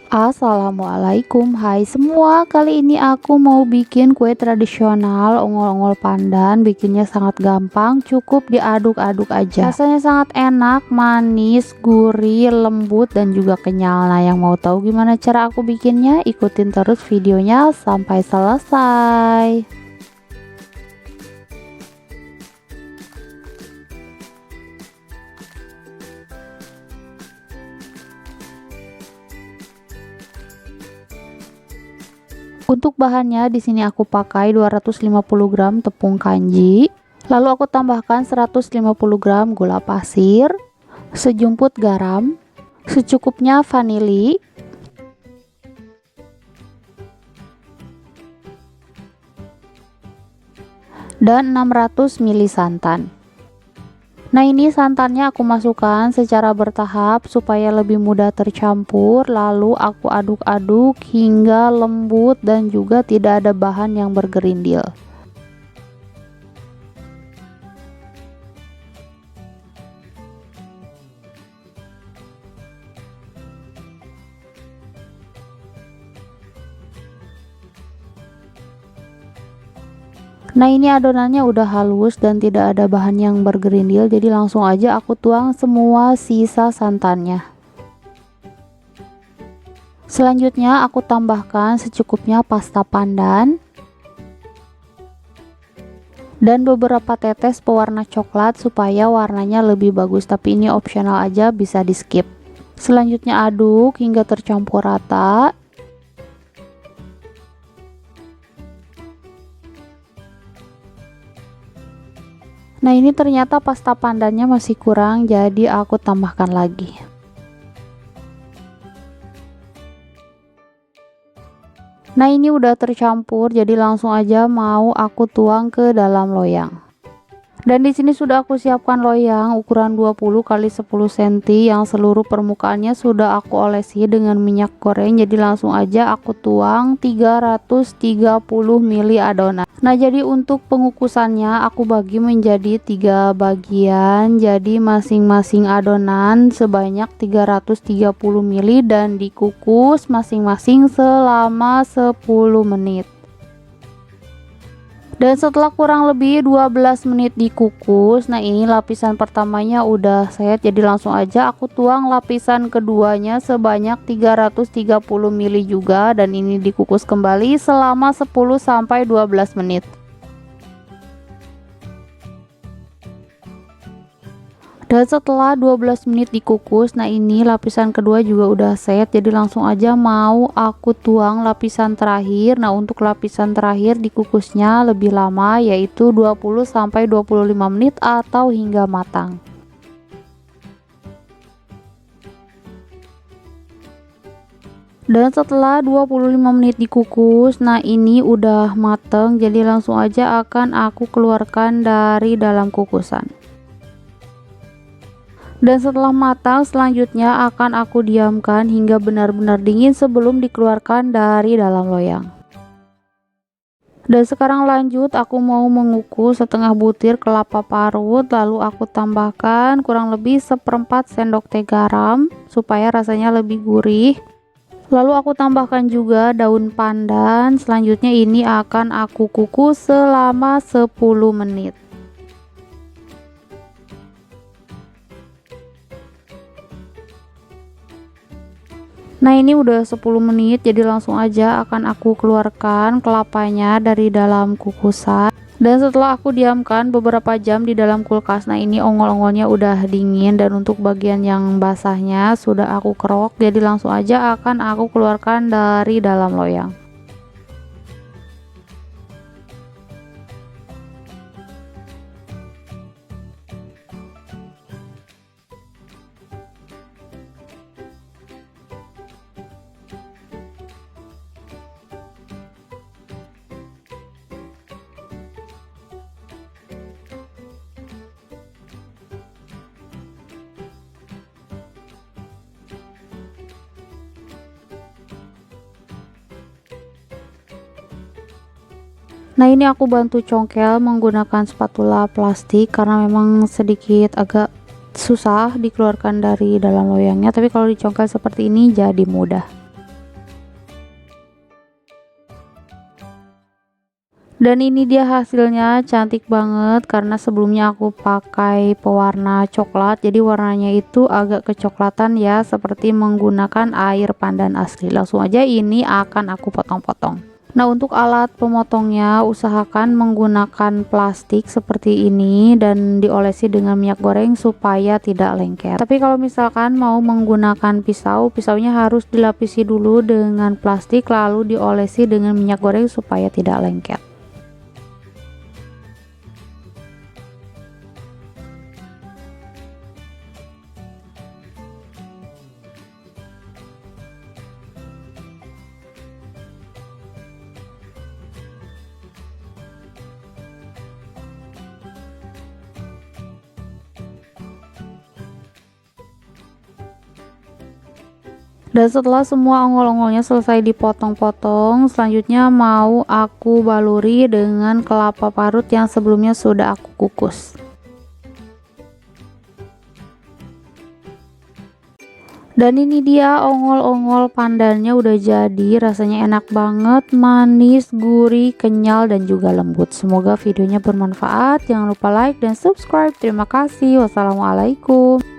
Assalamualaikum, hai semua. Kali ini aku mau bikin kue tradisional ongol-ongol pandan. Bikinnya sangat gampang, cukup diaduk-aduk aja. Rasanya sangat enak, manis, gurih, lembut, dan juga kenyal. Nah, yang mau tahu gimana cara aku bikinnya, ikutin terus videonya sampai selesai. Untuk bahannya di sini aku pakai 250 gram tepung kanji, lalu aku tambahkan 150 gram gula pasir, sejumput garam, secukupnya vanili, dan 600 ml santan. Nah, ini santannya aku masukkan secara bertahap supaya lebih mudah tercampur, lalu aku aduk-aduk hingga lembut dan juga tidak ada bahan yang bergerindil. Nah, ini adonannya udah halus dan tidak ada bahan yang bergerindil, jadi langsung aja aku tuang semua sisa santannya. Selanjutnya aku tambahkan secukupnya pasta pandan dan beberapa tetes pewarna coklat supaya warnanya lebih bagus, tapi ini opsional aja, bisa di skip. Selanjutnya aduk hingga tercampur rata. Nah, ini ternyata pasta pandannya masih kurang, jadi aku tambahkan lagi. Nah, ini udah tercampur, jadi langsung aja mau aku tuang ke dalam loyang. Dan di sini sudah aku siapkan loyang ukuran 20 x 10 cm yang seluruh permukaannya sudah aku olesi dengan minyak goreng. Jadi langsung aja aku tuang 330 ml adonan. Nah, jadi untuk pengukusannya aku bagi menjadi 3 bagian. Jadi masing-masing adonan sebanyak 330 ml dan dikukus masing-masing selama 10 menit. Dan setelah kurang lebih 12 menit dikukus, nah ini lapisan pertamanya udah set, jadi langsung aja aku tuang lapisan keduanya sebanyak 330 ml juga, dan ini dikukus kembali selama 10-12 menit. Dan setelah 12 menit dikukus, nah ini lapisan kedua juga udah set, jadi langsung aja mau aku tuang lapisan terakhir. Nah, untuk lapisan terakhir dikukusnya lebih lama, yaitu 20-25 menit atau hingga matang. Dan setelah 25 menit dikukus, nah ini udah mateng, jadi langsung aja akan aku keluarkan dari dalam kukusan. Dan setelah matang, selanjutnya akan aku diamkan hingga benar-benar dingin sebelum dikeluarkan dari dalam loyang. Dan sekarang lanjut, aku mau mengukus setengah butir kelapa parut, lalu aku tambahkan kurang lebih 1/4 sendok teh garam supaya rasanya lebih gurih. Lalu aku tambahkan juga daun pandan. Selanjutnya ini akan aku kukus selama 10 menit. Nah, ini udah 10 menit, jadi langsung aja akan aku keluarkan kelapanya dari dalam kukusan. Dan setelah aku diamkan beberapa jam di dalam kulkas, nah ini ongol-ongolnya udah dingin, dan untuk bagian yang basahnya sudah aku kerok, jadi langsung aja akan aku keluarkan dari dalam loyang. Nah, ini aku bantu congkel menggunakan spatula plastik karena memang sedikit agak susah dikeluarkan dari dalam loyangnya, tapi kalau dicongkel seperti ini jadi mudah. Dan ini dia hasilnya, cantik banget karena sebelumnya aku pakai pewarna coklat, jadi warnanya itu agak kecoklatan ya, seperti menggunakan air pandan asli. Langsung aja ini akan aku potong-potong. Nah, untuk alat pemotongnya usahakan menggunakan plastik seperti ini dan diolesi dengan minyak goreng supaya tidak lengket. Tapi kalau misalkan mau menggunakan pisau, pisaunya harus dilapisi dulu dengan plastik lalu diolesi dengan minyak goreng supaya tidak lengket. Dan setelah semua ongol-ongolnya selesai dipotong-potong, selanjutnya mau aku baluri dengan kelapa parut yang sebelumnya sudah aku kukus. Dan ini dia ongol-ongol pandannya udah jadi, rasanya enak banget, manis, gurih, kenyal, dan juga lembut. Semoga videonya bermanfaat. Jangan lupa like dan subscribe. Terima kasih. Wassalamualaikum.